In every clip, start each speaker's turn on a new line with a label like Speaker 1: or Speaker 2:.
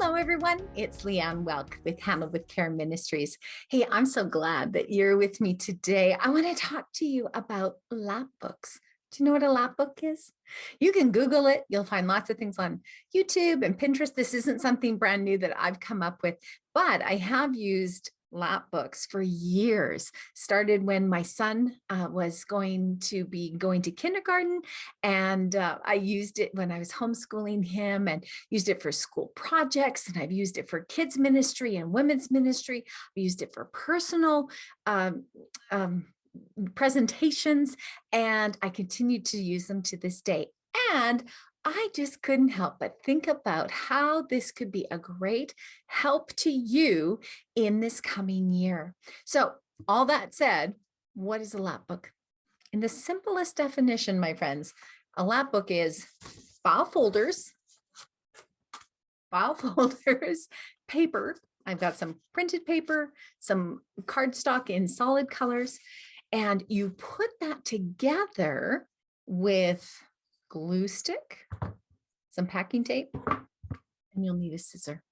Speaker 1: Hello, everyone. It's Leann Woelk with Care Ministries. Hey, I'm so glad that you're with me today. I want to talk to you about lapbooks. Do you know what a lapbook is? You can Google it. You'll find lots of things on YouTube and Pinterest. This isn't something brand new that I've come up with, but I have used lapbooks for years. Started when my son was going to kindergarten, and I used it when I was homeschooling him and used it for school projects, and I've used it for kids ministry and women's ministry. I used it for personal presentations, and I continue to use them to this day. And I just couldn't help but think about how this could be a great help to you in this coming year. So all that said, what is a lapbook? In the simplest definition, my friends, a lapbook is file folders, paper. I've got some printed paper, some cardstock in solid colors, and you put that together with glue stick, some packing tape, and you'll need a scissor.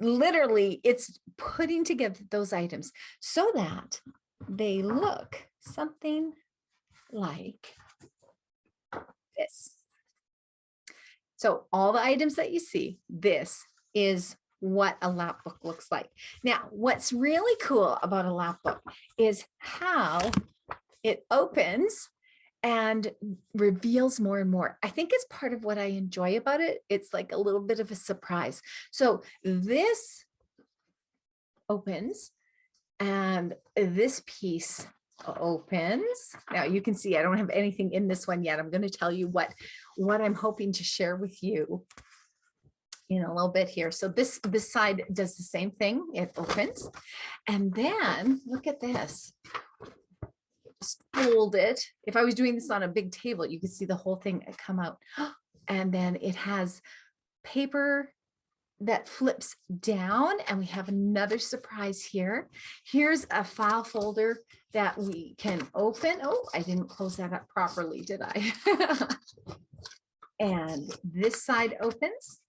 Speaker 1: Literally, it's putting together those items so that they look something like this. So all the items that you see, this is what a lapbook looks like. Now, what's really cool about a lapbook is how it opens and reveals more and more. I think it's part of what I enjoy about it. It's like a little bit of a surprise. So this opens and this piece opens. Now you can see I don't have anything in this one yet. I'm going to tell you what I'm hoping to share with you in a little bit here. So this side does the same thing. It opens, and then look at this. Just fold it. If I was doing this on a big table, you could see the whole thing come out. And then it has paper that flips down, and we have another surprise here. Here's a file folder that we can open. Oh, I didn't close that up properly, did I? And this side opens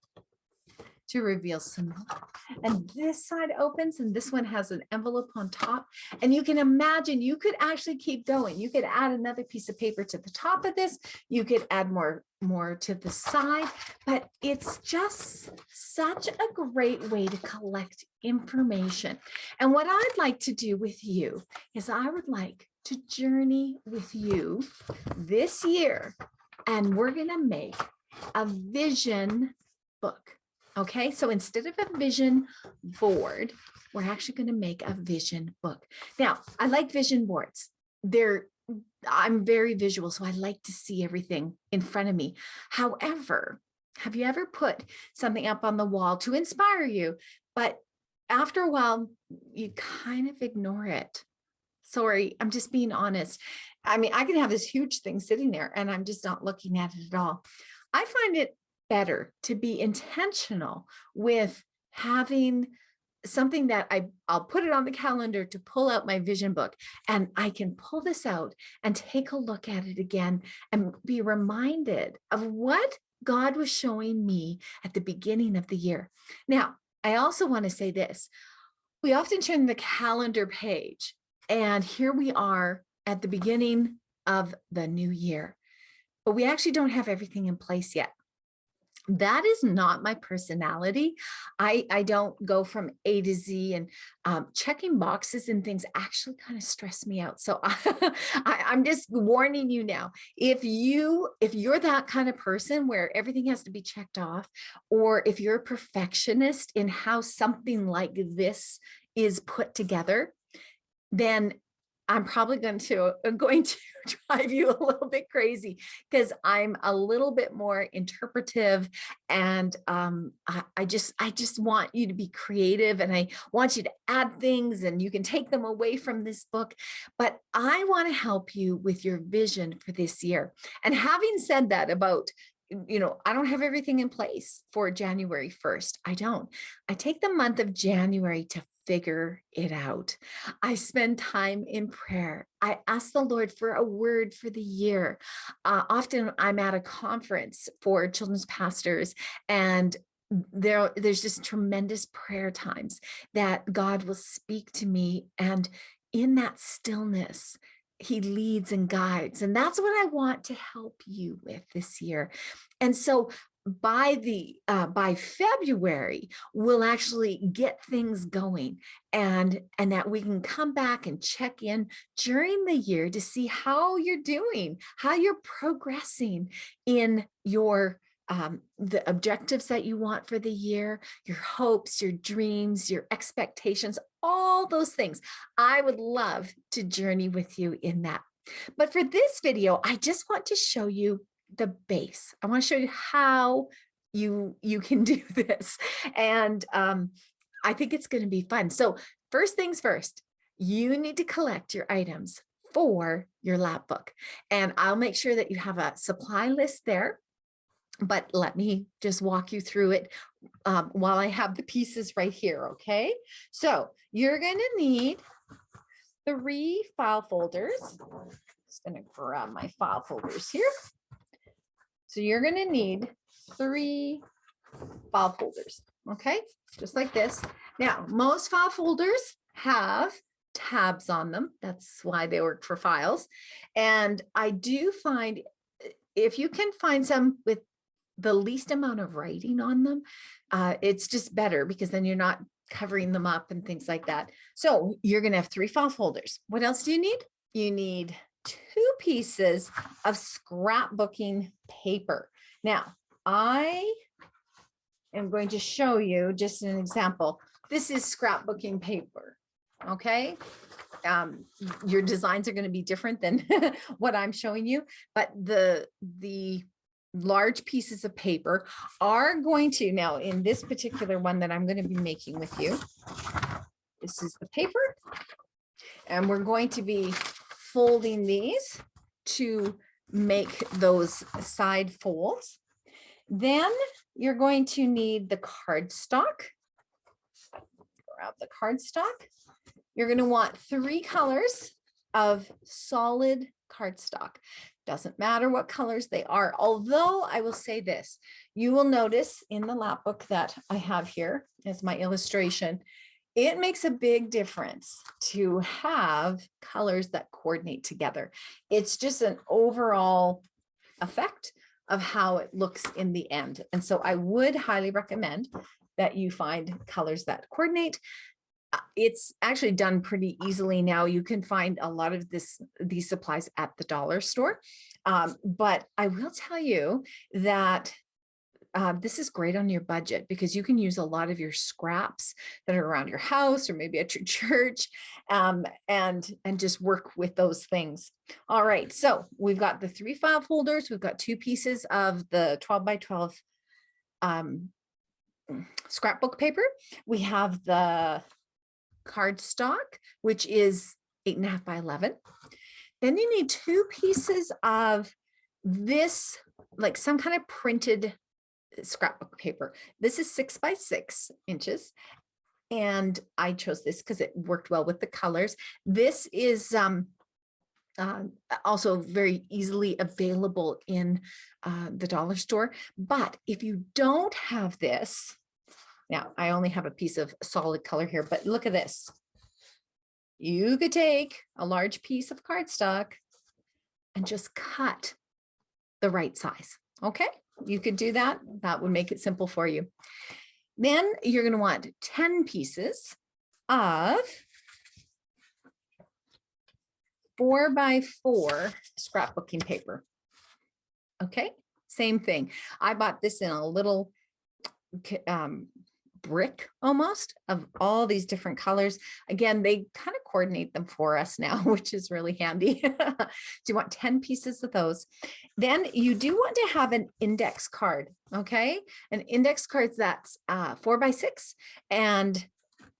Speaker 1: to reveal some more. And this side opens, and this one has an envelope on top. And you can imagine you could actually keep going. You could add another piece of paper to the top of this. You could add more to the side, but it's just such a great way to collect information. And what I'd like to do with you is I would like to journey with you this year, and we're gonna make a vision book. Okay, so instead of a vision board, we're actually going to make a vision book. Now, I like vision boards. I'm very visual, so I like to see everything in front of me. However, have you ever put something up on the wall to inspire you, but after a while, you kind of ignore it? Sorry, I'm just being honest. I mean, I can have this huge thing sitting there and I'm just not looking at it at all. I find it better to be intentional with having something that I'll put it on the calendar to pull out my vision book, and I can pull this out and take a look at it again and be reminded of what God was showing me at the beginning of the year. Now, I also want to say this. We often turn the calendar page, and here we are at the beginning of the new year, but we actually don't have everything in place yet. That is not my personality. I don't go from A to Z, and checking boxes and things actually kind of stress me out. So I'm just warning you now. If you're that kind of person where everything has to be checked off, or if you're a perfectionist in how something like this is put together, then I'm probably going to drive you a little bit crazy, because I'm a little bit more interpretive, and I just want you to be creative, and I want you to add things, and you can take them away from this book. But I want to help you with your vision for this year. And having said that about, I don't have everything in place for January 1st. I don't. I take the month of January to figure it out. I spend time in prayer. I ask the Lord for a word for the year. Often I'm at a conference for children's pastors, and there's just tremendous prayer times that God will speak to me, and in that stillness, he leads and guides. And that's what I want to help you with this year. And so by February, we'll actually get things going, and that we can come back and check in during the year to see how you're doing, how you're progressing in your the objectives that you want for the year, your hopes, your dreams, your expectations, all those things. I would love to journey with you in that. But for this video, I just want to show you the base. I want to show you how you can do this. And I think it's going to be fun. So first things first, you need to collect your items for your lap book. And I'll make sure that you have a supply list there. But let me just walk you through it while I have the pieces right here, okay? So you're going to need 3 file folders. Just going to grab my file folders here. So you're going to need 3 file folders, okay? Just like this. Now, most file folders have tabs on them. That's why they work for files. And I do find, if you can find some with the least amount of writing on them, it's just better, because then you're not covering them up and things like that. So you're going to have 3 file folders. What else do you need? You need 2 pieces of scrapbooking paper. Now, I am going to show you just an example. This is scrapbooking paper, okay? Your designs are going to be different than what I'm showing you, but the large pieces of paper are going to, now in this particular one that I'm going to be making with you, this is the paper, and we're going to be folding these to make those side folds. Then you're going to need the cardstock. Grab the cardstock. You're going to want 3 colors of solid cardstock. Doesn't matter what colors they are. Although I will say this, you will notice in the lap book that I have here as my illustration, it makes a big difference to have colors that coordinate together. It's just an overall effect of how it looks in the end. And so I would highly recommend that you find colors that coordinate. It's actually done pretty easily now. You can find a lot of these supplies at the dollar store. But I will tell you that this is great on your budget, because you can use a lot of your scraps that are around your house or maybe at your church, and just work with those things. All right, so we've got the 3 file folders. We've got 2 pieces of the 12 by 12 scrapbook paper. We have the cardstock, which is 8.5 by 11. Then you need 2 pieces of this, like some kind of printed scrapbook paper. This is 6 by 6 inches. And I chose this because it worked well with the colors. This is also very easily available in the dollar store. But if you don't have this, now I only have a piece of solid color here, but look at this. You could take a large piece of cardstock and just cut the right size. Okay, you could do that. That would make it simple for you. Then you're going to want 10 pieces of 4 by 4 scrapbooking paper. Okay, same thing. I bought this in a little brick almost of all these different colors. Again, they kind of coordinate them for us now, which is really handy. So you want 10 pieces of those. Then you do want to have an index card. Okay, an index card that's 4 by 6, and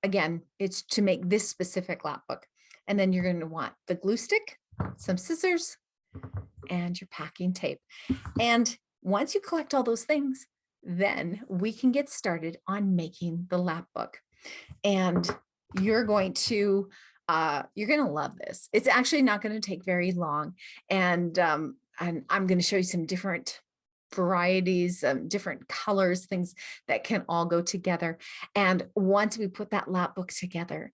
Speaker 1: again, it's to make this specific lap book. And then you're going to want the glue stick, some scissors, and your packing tape. And once you collect all those things, then we can get started on making the lap book. And you're going to love this. It's actually not going to take very long. And I'm going to show you some different varieties, different colors, things that can all go together. And once we put that lap book together,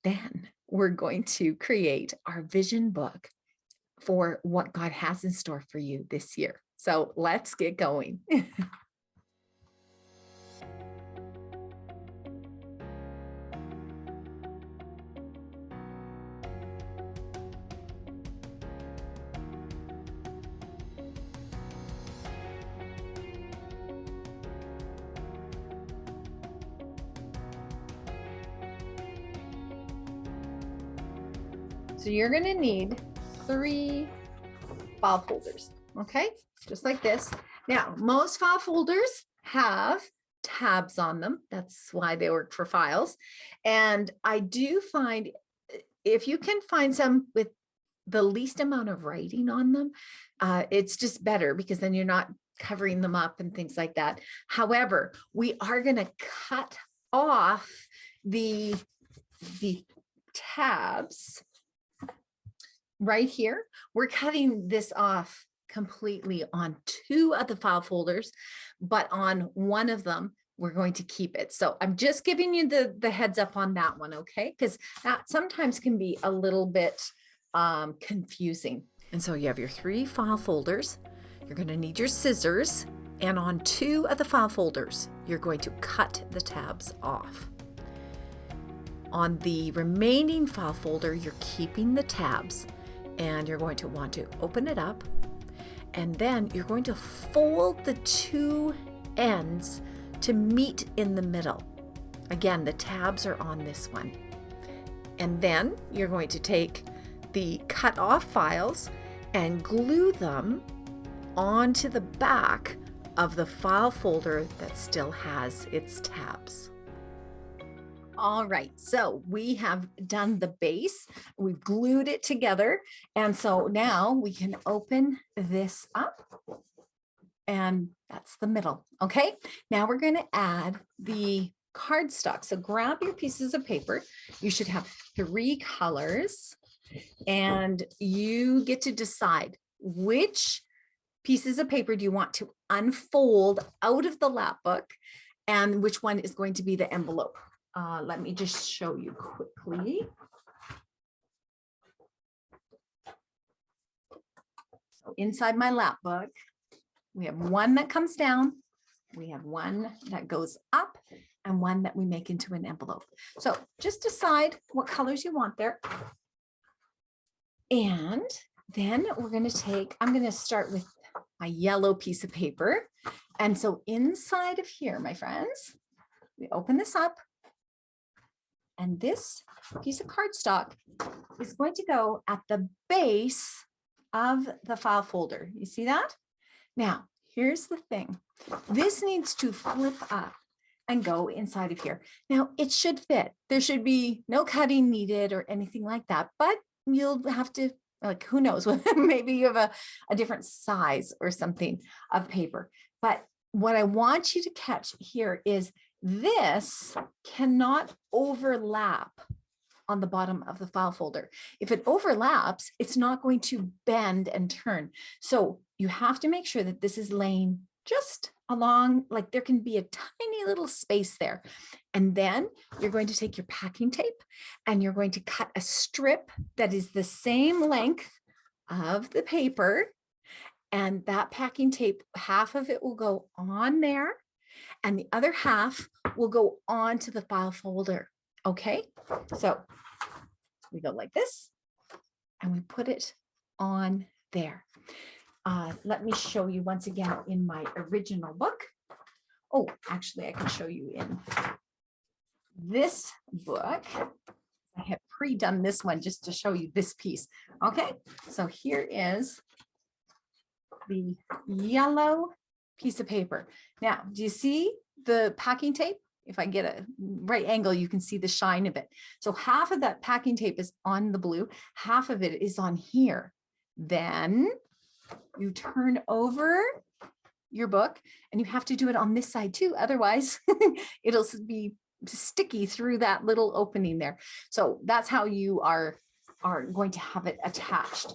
Speaker 1: then we're going to create our vision book for what God has in store for you this year. So let's get going. So you're going to need 3 file folders, okay? Just like this. Now, most file folders have tabs on them. That's why they work for files. And I do find if you can find some with the least amount of writing on them, it's just better because then you're not covering them up and things like that. However, we are going to cut off the tabs right here. We're cutting this off completely on 2 of the file folders, but on one of them, we're going to keep it. So I'm just giving you the heads up on that one, okay? Because that sometimes can be a little bit confusing. And so you have your 3 file folders. You're going to need your scissors, and on 2 of the file folders, you're going to cut the tabs off. On the remaining file folder, you're keeping the tabs, and you're going to want to open it up, and then you're going to fold the 2 ends to meet in the middle. Again, the tabs are on this one. And then you're going to take the cut off files and glue them onto the back of the file folder that still has its tabs. All right, so we have done the base, we've glued it together, and so now we can open this up, and that's the middle, okay? Now we're going to add the cardstock. So grab your pieces of paper. You should have 3 colors, and you get to decide which pieces of paper do you want to unfold out of the lap book, and which one is going to be the envelope. Let me just show you quickly. So inside my lap book, we have one that comes down, we have one that goes up, and one that we make into an envelope. So just decide what colors you want there. And then we're going to take, I'm going to start with my yellow piece of paper. And so inside of here, my friends, we open this up. And this piece of cardstock is going to go at the base of the file folder. You see that? Now, here's the thing. This needs to flip up and go inside of here. Now, it should fit. There should be no cutting needed or anything like that, but you'll have to, like, who knows, maybe you have a different size or something of paper. But what I want you to catch here is this cannot overlap on the bottom of the file folder. If it overlaps, it's not going to bend and turn. So you have to make sure that this is laying just along, like there can be a tiny little space there. And then you're going to take your packing tape and you're going to cut a strip that is the same length of the paper. And that packing tape, half of it will go on there, and the other half will go onto the file folder. Okay, so we go like this, and we put it on there. Let me show you once again in my original book. Oh, actually, I can show you in this book. I have pre-done this one just to show you this piece. Okay, so here is the yellow piece of paper. Now, do you see the packing tape? If I get a right angle, you can see the shine of it. So half of that packing tape is on the blue, half of it is on here. Then you turn over your book, and you have to do it on this side too. Otherwise, it'll be sticky through that little opening there. So that's how you are going to have it attached.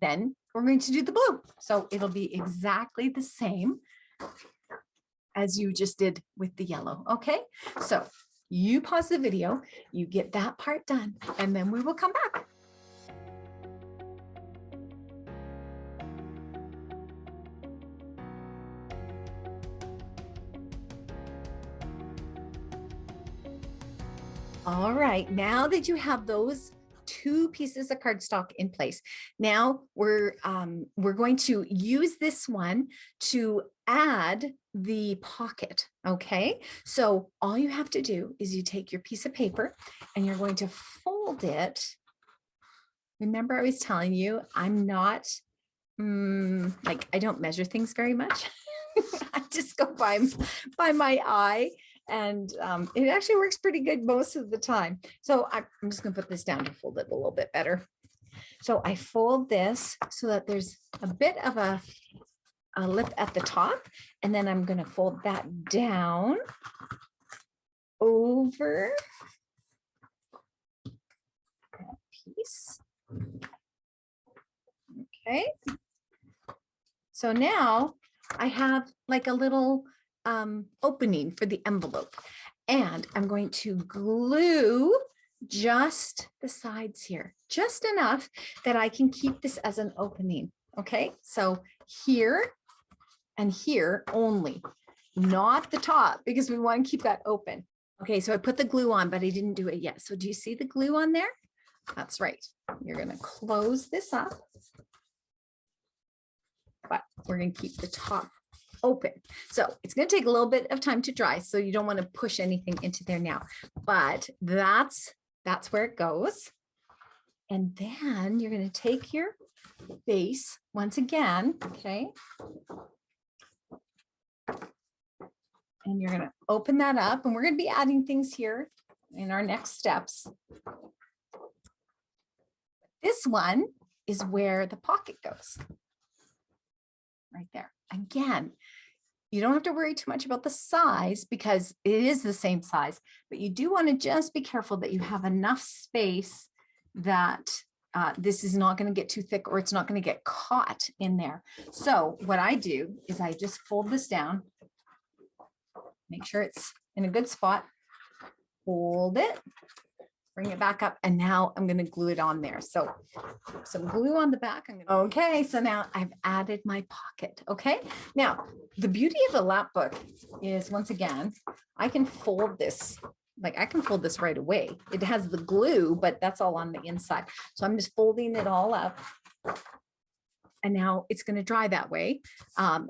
Speaker 1: Then we're going to do the blue. So it'll be exactly the same as you just did with the yellow. Okay, so you pause the video, you get that part done, and then we will come back. All right, now that you have those 2 pieces of cardstock in place, now we're going to use this one to add the pocket. Okay, so all you have to do is you take your piece of paper and you're going to fold it. Remember, I was telling you, I'm not like, I don't measure things very much. I just go by my eye. And it actually works pretty good most of the time. So I'm just going to put this down to fold it a little bit better. So I fold this so that there's a bit of a lip at the top. And then I'm going to fold that down over that piece. Okay. So now I have like a little opening for the envelope, and I'm going to glue just the sides here, just enough that I can keep this as an opening. Okay, so here and here only, not the top, because we want to keep that open. Okay, so I put the glue on, but I didn't do it yet. So do you see the glue on there? That's right. You're going to close this up, but we're going to keep the top open. So it's going to take a little bit of time to dry, so you don't want to push anything into there now, but that's where it goes. And then you're going to take your base once again, okay, and you're going to open that up, and we're going to be adding things here in our next steps. This one is where the pocket goes, right there. Again, you don't have to worry too much about the size because it is the same size, but you do want to just be careful that you have enough space that this is not going to get too thick, or it's not going to get caught in there. So what I do is I just fold this down, make sure it's in a good spot, hold it, bring it back up, and now I'm going to glue it on there. So some glue on the back. Okay, so now I've added my pocket. Okay, now the beauty of the lap book is, once again, I can fold this. Like, I can fold this right away. It has the glue, but that's all on the inside. So I'm just folding it all up. And now it's going to dry that way.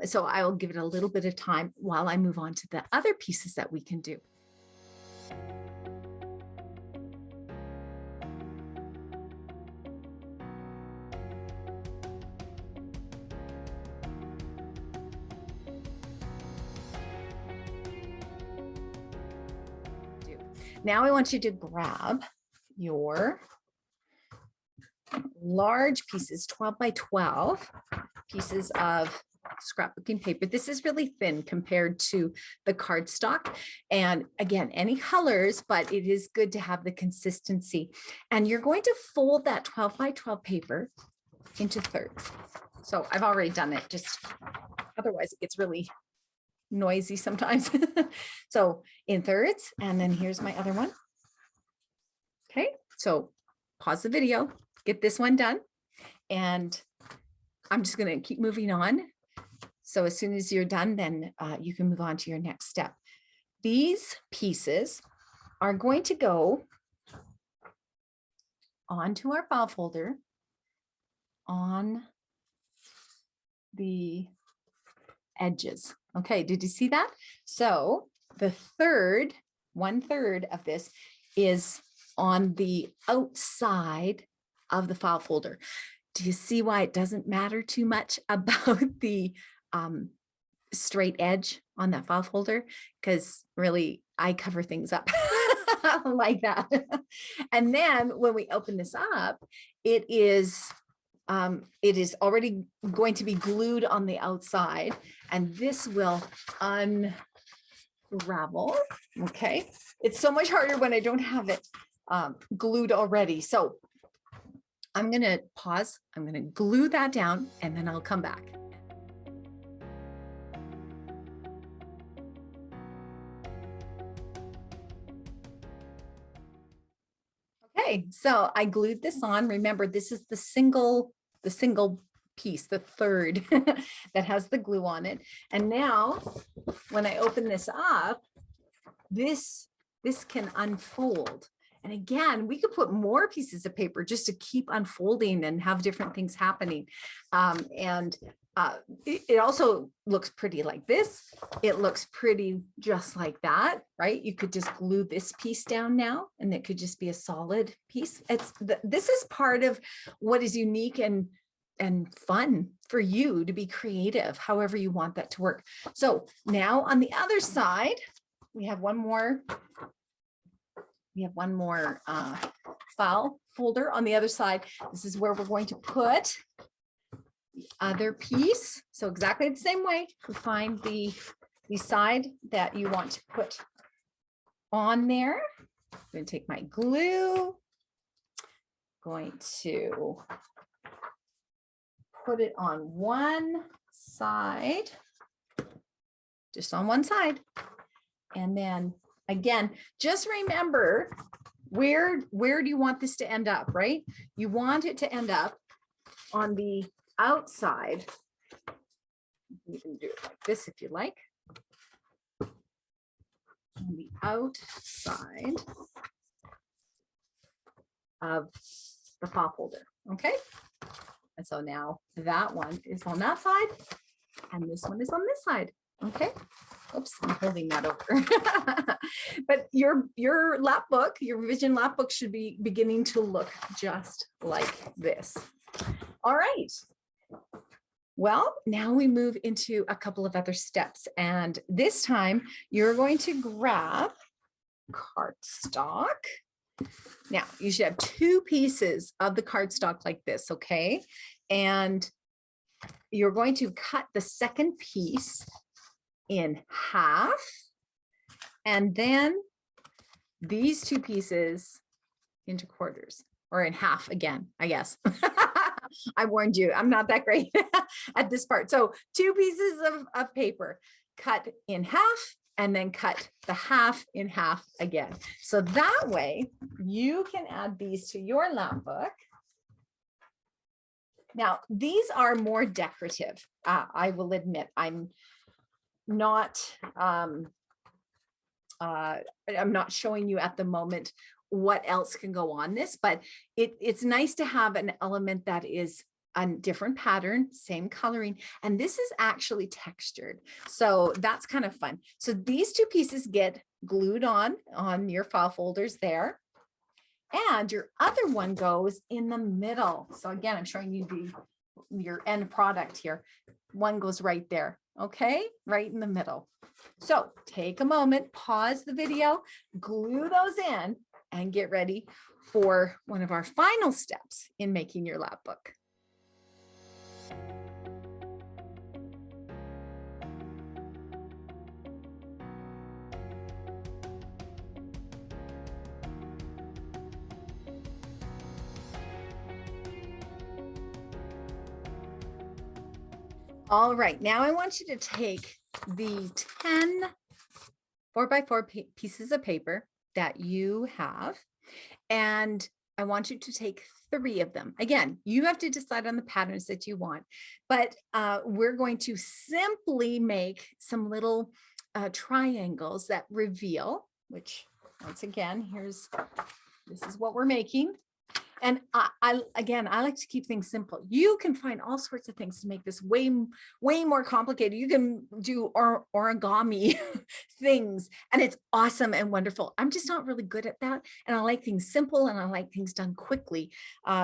Speaker 1: So I will give it a little bit of time while I move on to the other pieces that we can do. Now I want you to grab your large pieces, 12 by 12 pieces of scrapbooking paper. This is really thin compared to the cardstock. And again, any colors, but it is good to have the consistency. And you're going to fold that 12 by 12 paper into thirds. So I've already done it, just otherwise it gets really noisy sometimes. So in thirds, and then here's my other one. Okay, so pause the video, get this one done, and I'm just going to keep moving on. So as soon as you're done, then you can move on to your next step. These pieces are going to go onto our file folder on the edges. Okay, did you see that? So the third, 1/3 of this is on the outside of the file folder. Do you see why it doesn't matter too much about the straight edge on that file folder? Because really, I cover things up like that. And then when we open this up, it is already going to be glued on the outside, and this will unravel. Okay, it's so much harder when I don't have it glued already. So I'm going to pause. I'm going to glue that down and then I'll come back. Okay, so I glued this on. Remember, this is the single piece, the third that has the glue on it. And now when I open this up, this can unfold. And again, we could put more pieces of paper just to keep unfolding and have different things happening. It also looks pretty like this. It looks pretty just like that, right? You could just glue this piece down now and it could just be a solid piece. This is part of what is unique and fun for you to be creative, however you want that to work. So now on the other side, we have one more file folder on the other side. This is where we're going to put the other piece. So exactly the same way, you find the side that you want to put on there. I'm going to take my glue, going to put it on one side, just on one side. And then again, just remember, where do you want this to end up, right? You want it to end up on the outside. You can do it like this if you like. On the outside of the file folder, okay? And so now that one is on that side and this one is on this side, okay? Oops, I'm holding that over. But your lapbook, your Vision Lapbook should be beginning to look just like this. All right. Well, now we move into a couple of other steps. And this time you're going to grab cardstock. Now you should have two pieces of the cardstock like this, okay? And you're going to cut the second piece in half, and then these two pieces into quarters, or in half again, I guess. I warned you, I'm not that great at this part. So two pieces of paper cut in half, and then cut the half in half again. So that way you can add these to your lapbook. Now, these are more decorative. I will admit, I'm not showing you at the moment what else can go on this, but it's nice to have an element that is a different pattern, same coloring, and this is actually textured. So that's kind of fun. So these two pieces get glued on your file folders there. And your other one goes in the middle. So again, I'm showing you your end product here. One goes right there. Okay, right in the middle. So take a moment, pause the video, glue those in, and get ready for one of our final steps in making your lapbook. All right, now I want you to take the 10 4x4 pieces of paper that you have, and I want you to take 3 of them. Again, you have to decide on the patterns that you want, but we're going to simply make some little triangles that reveal, which once again, this is what we're making. And I like to keep things simple. You can find all sorts of things to make this way more complicated. You can do origami things, and it's awesome and wonderful. I'm just not really good at that. And I like things simple, and I like things done quickly,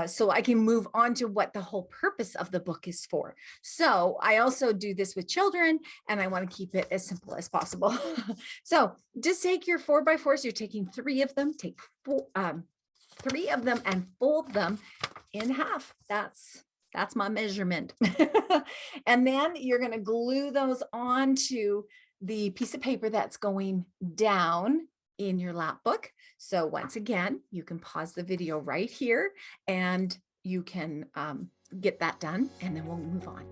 Speaker 1: so I can move on to what the whole purpose of the book is for. So I also do this with children, and I want to keep it as simple as possible. So just take your 4x4s. You're taking 3 of them. Take 3 of them and fold them in half. That's my measurement. And then you're going to glue those onto the piece of paper that's going down in your lapbook. So once again, you can pause the video right here and you can get that done, and then we'll move on.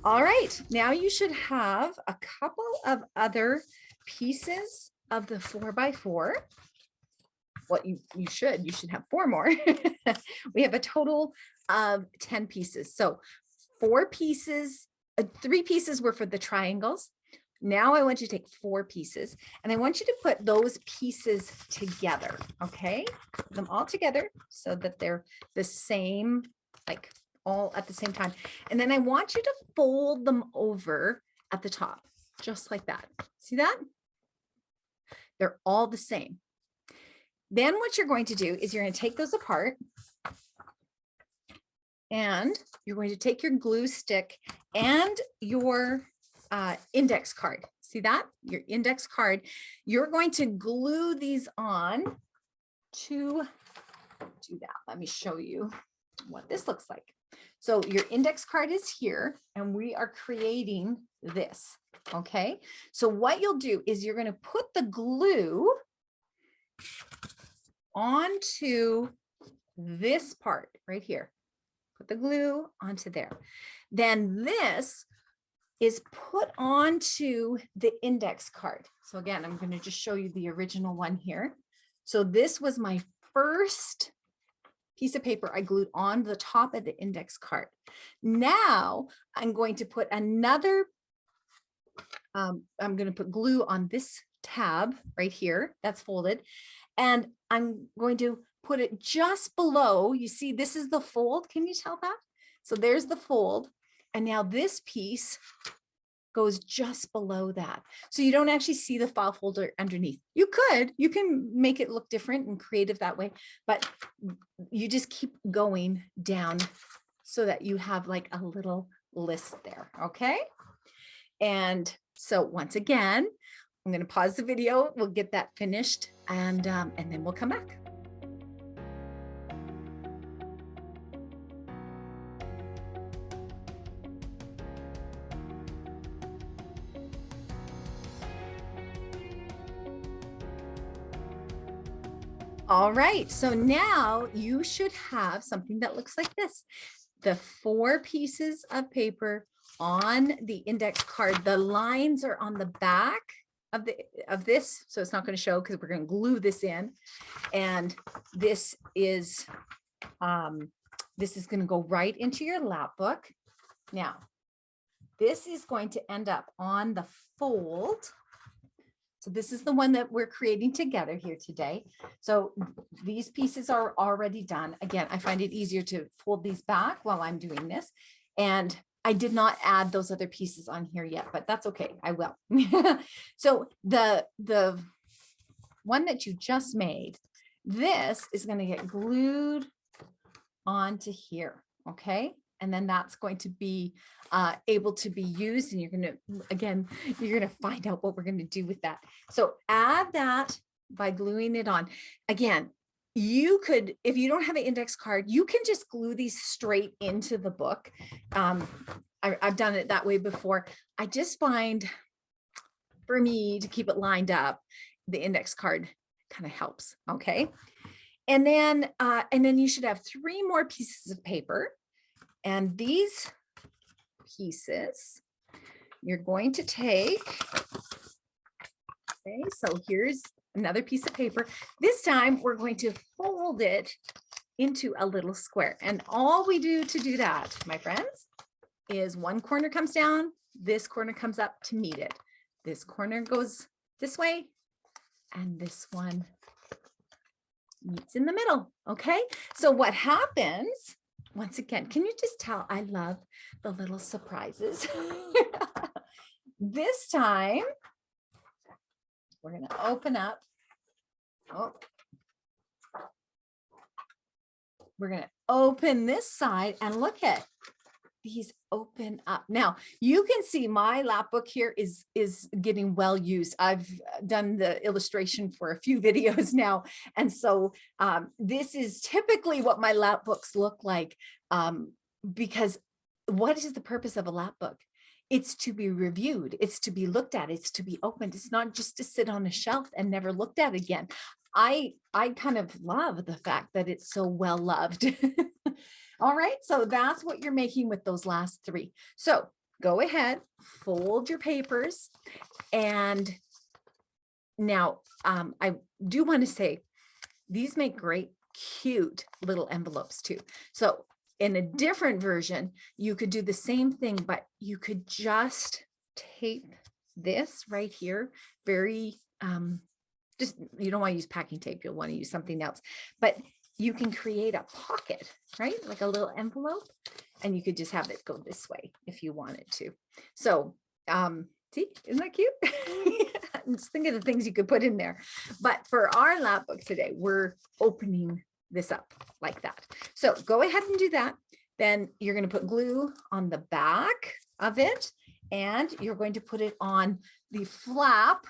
Speaker 1: All right, now you should have a couple of other pieces of the 4x4. What you should have 4 more. We have a total of 10 pieces. So 4 pieces, 3 pieces were for the triangles. Now I want you to take 4 pieces, and I want you to put those pieces together, okay? Put them all together so that they're the same, like all at the same time. And then I want you to fold them over at the top, just like that. See that? They're all the same. Then what you're going to do is you're going to take those apart, and you're going to take your glue stick and your index card. See that? Your index card. You're going to glue these on to do that. Let me show you what this looks like. So your index card is here, and we are creating this. Okay. So what you'll do is you're going to put the glue onto this part right here. Put the glue onto there. Then this is put onto the index card. So again, I'm going to just show you the original one here. So this was my first piece of paper I glued on the top of the index card. Now I'm going to put another, I'm going to put glue on this tab right here that's folded, and I'm going to put it just below. You see, this is the fold. Can you tell that? So there's the fold. And now this piece goes just below that. So you don't actually see the file folder underneath. You can make it look different and creative that way, but you just keep going down so that you have like a little list there. Okay. And so once again, I'm going to pause the video. We'll get that finished, and then we'll come back. All right, so now you should have something that looks like this. The 4 pieces of paper on the index card. The lines are on the back of this, so it's not going to show because we're going to glue this in. And this is going to go right into your lap book. Now, this is going to end up on the fold. So this is the one that we're creating together here today. So these pieces are already done. Again, I find it easier to fold these back while I'm doing this. And I did not add those other pieces on here yet, but that's okay. I will. So the one that you just made, this is going to get glued onto here. Okay. And then that's going to be able to be used, and you're going to find out what we're going to do with that. So add that by gluing it on. Again, you could, if you don't have an index card, you can just glue these straight into the book. I've done it that way before. I just find, for me, to keep it lined up, the index card kind of helps. Okay. And then you should have 3 more pieces of paper. And these pieces, you're going to take, okay, so here's another piece of paper. This time we're going to fold it into a little square. And all we do to do that, my friends, is one corner comes down, this corner comes up to meet it. This corner goes this way, and this one meets in the middle, okay? So what happens, once again, can you just tell I love the little surprises? This time, we're going to open up. Oh. We're going to open this side and look at these open up. Now, you can see my lap book here is getting well used. I've done the illustration for a few videos now. And so this is typically what my lap books look like, because what is the purpose of a lap book? It's to be reviewed. It's to be looked at. It's to be opened. It's not just to sit on a shelf and never looked at again. I kind of love the fact that it's so well loved. All right, so that's what you're making with those last three. So go ahead, fold your papers. And now I do want to say these make great, cute little envelopes too. So in a different version, you could do the same thing, but you could just tape this right here. Very, just, you don't want to use packing tape. You'll want to use something else, but you can create a pocket, right? Like a little envelope, and you could just have it go this way if you wanted to. So, see, isn't that cute? Just think of the things you could put in there. But for our lap book today, we're opening this up like that. So go ahead and do that. Then you're going to put glue on the back of it, and you're going to put it on the flap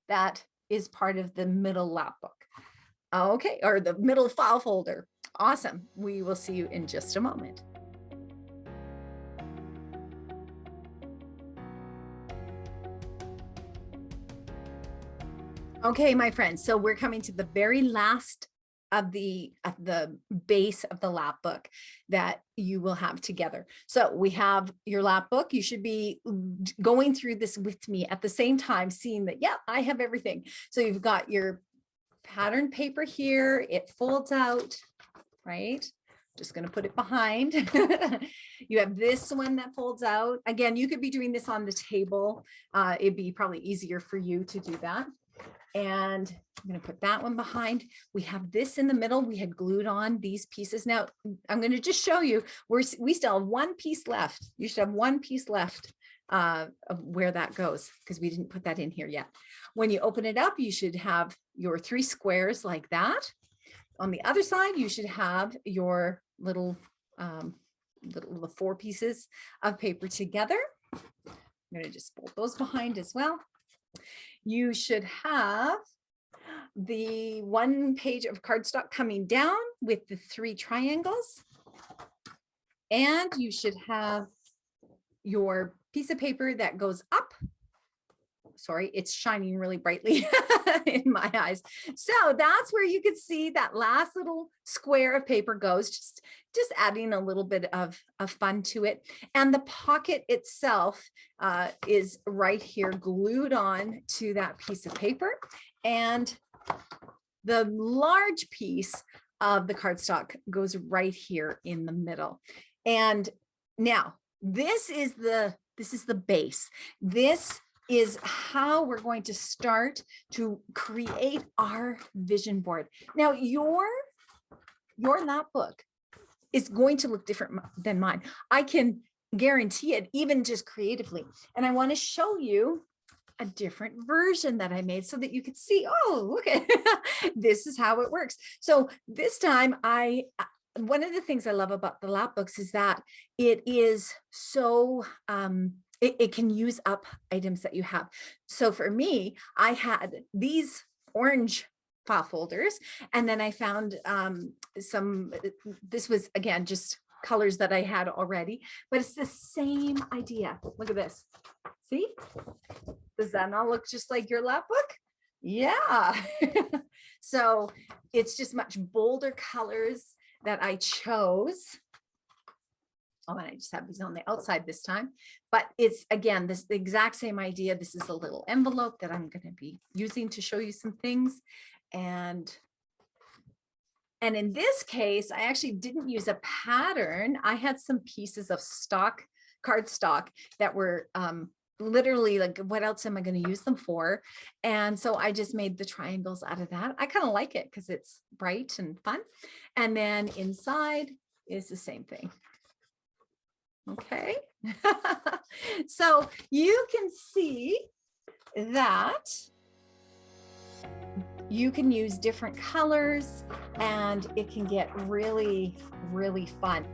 Speaker 1: that is part of the middle lap book. Okay, or the middle file folder. Awesome. We will see you in just a moment. Okay, my friends, so we're coming to the very last of the base of the lap book that you will have together. So we have your lap book. You should be going through this with me at the same time, seeing that, yeah, I have everything. So you've got your pattern paper here. It folds out, right? Just going to put it behind. You have this one that folds out. Again, you could be doing this on the table. It'd be probably easier for you to do that. And I'm going to put that one behind. We have this in the middle. We had glued on these pieces. Now I'm going to just show you we still have one piece left. You should have one piece left of where that goes, because we didn't put that in here yet. When you open it up, you should have your 3 squares like that. On the other side, you should have your little 4 pieces of paper together. I'm going to just fold those behind as well. You should have the 1 page of cardstock coming down with the 3 triangles. And you should have your piece of paper that goes up. Sorry, it's shining really brightly in my eyes. So that's where you could see that last little square of paper goes, just adding a little bit of fun to it. And the pocket itself is right here glued on to that piece of paper. And the large piece of the cardstock goes right here in the middle. And now this is the base. This is how we're going to start to create our vision board. Now, your lap book is going to look different than mine. I can guarantee it, even just creatively. And I want to show you a different version that I made so that you could see, oh, look at this is how it works. So this time one of the things I love about the lap books is that it is so it can use up items that you have. So for me, I had these orange file folders, and then I found this was, again, just colors that I had already, but it's the same idea. Look at this. See? Does that not look just like your lap book? Yeah. So it's just much bolder colors that I chose. Oh, and I just have these on the outside this time, but it's, again, the exact same idea. This is a little envelope that I'm going to be using to show you some things. And in this case, I actually didn't use a pattern. I had some pieces of cardstock that were literally like, what else am I going to use them for? And so I just made the triangles out of that. I kind of like it because it's bright and fun. And then inside is the same thing. Okay. So you can see that you can use different colors and it can get really, really fun.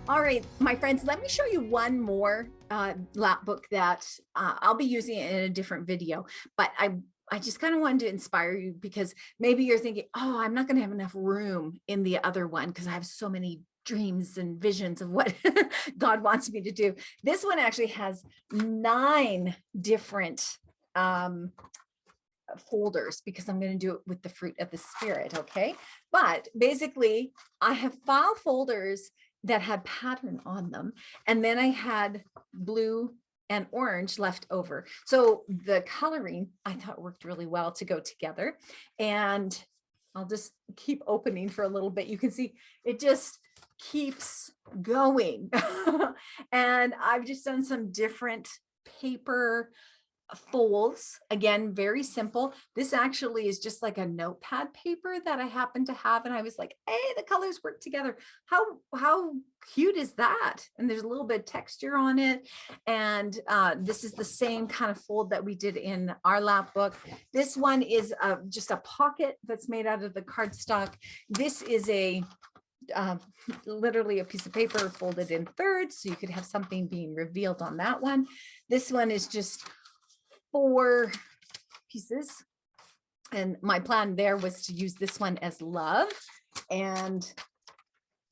Speaker 1: All right, my friends, let me show you one more lap book that I'll be using it in a different video, but I just kind of wanted to inspire you, because maybe you're thinking, oh, I'm not going to have enough room in the other one because I have so many dreams and visions of what God wants me to do. This one actually has 9 different folders because I'm going to do it with the fruit of the spirit. Okay. But basically I have file folders that had pattern on them. And then I had blue and orange left over. So the coloring I thought worked really well to go together. And I'll just keep opening for a little bit. You can see it just keeps going. And I've just done some different paper folds. Again, very simple. This actually is just like a notepad paper that I happen to have. And I was like, hey, the colors work together. How cute is that? And there's a little bit of texture on it. And this is the same kind of fold that we did in our lap book. This one is just a pocket that's made out of the cardstock. This is a literally a piece of paper folded in thirds, so you could have something being revealed on that one. This one is just 4 pieces, and my plan there was to use this one as love, and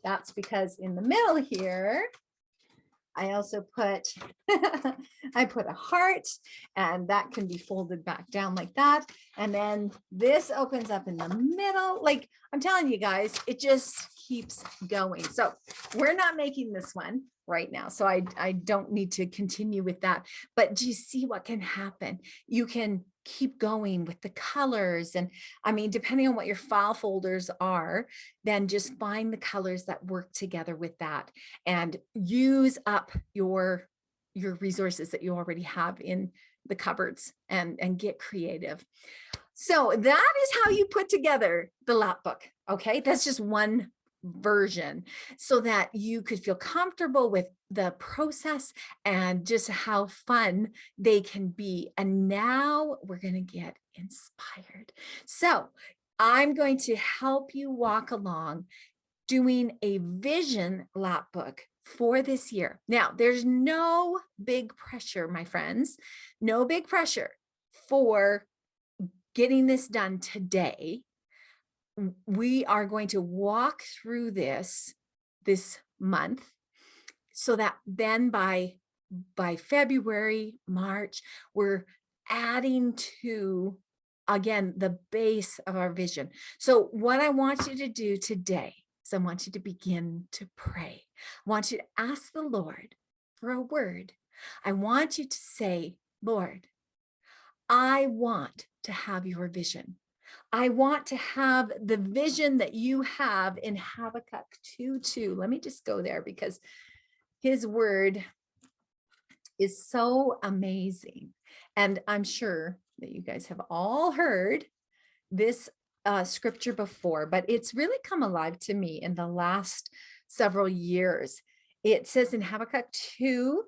Speaker 1: that's because in the middle here I also put I put a heart, and that can be folded back down like that. And then this opens up in the middle. Like I'm telling you guys, it just keeps going. So we're not making this one right now, so I don't need to continue with that. But do you see what can happen? You can keep going with the colors. And I mean, depending on what your file folders are, then just find the colors that work together with that and use up your resources that you already have in the cupboards and get creative. So that is how you put together the lap book. Okay, that's just one version so that you could feel comfortable with the process and just how fun they can be. And now we're going to get inspired. So I'm going to help you walk along doing a vision lap book for this year. Now, there's no big pressure, my friends, no big pressure for getting this done today. We are going to walk through this month so that then by February, March, we're adding to, again, the base of our vision. So what I want you to do today is I want you to begin to pray. I want you to ask the Lord for a word. I want you to say, Lord, I want to have your vision. I want to have the vision that you have in Habakkuk 2:2. Let me just go there because his word is so amazing. And I'm sure that you guys have all heard this scripture before, but it's really come alive to me in the last several years. It says in Habakkuk 2,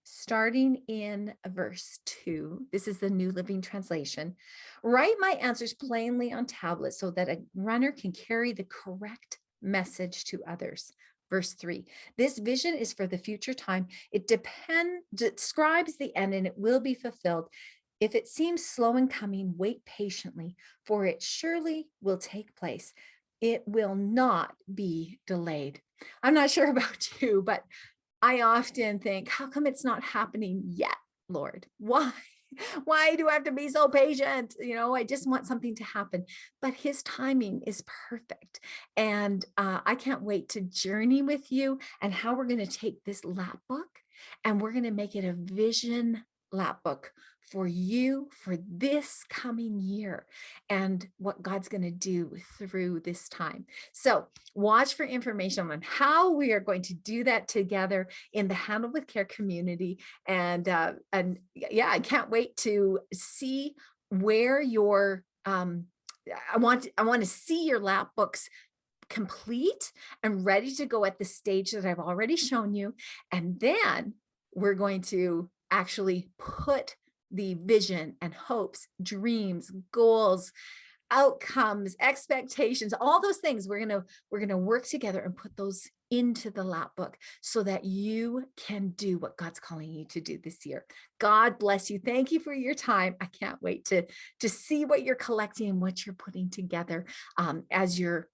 Speaker 1: starting in verse 2, this is the New Living Translation. Write my answers plainly on tablets so that a runner can carry the correct message to others. Verse 3, this vision is for the future time. It describes the end and it will be fulfilled. If it seems slow in coming, wait patiently, for it surely will take place. It will not be delayed. I'm not sure about you, but I often think, how come it's not happening yet, Lord? Why? Why do I have to be so patient? You know, I just want something to happen, but his timing is perfect. And I can't wait to journey with you and how we're going to take this lap book and we're going to make it a vision lap book for you for this coming year and what God's going to do through this time. So watch for information on how we are going to do that together in the Handle with Care community. And yeah, I can't wait to see where your I want to see your lap books complete and ready to go at the stage that I've already shown you. And then we're going to actually put the vision and hopes, dreams, goals, outcomes, expectations, all those things, we're going to work together and put those into the lap book so that you can do what God's calling you to do this year. God bless you. Thank you for your time. I can't wait to see what you're collecting and what you're putting together as you're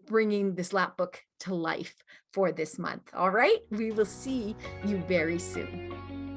Speaker 1: bringing this lap book to life for this month. All right, we will see you very soon.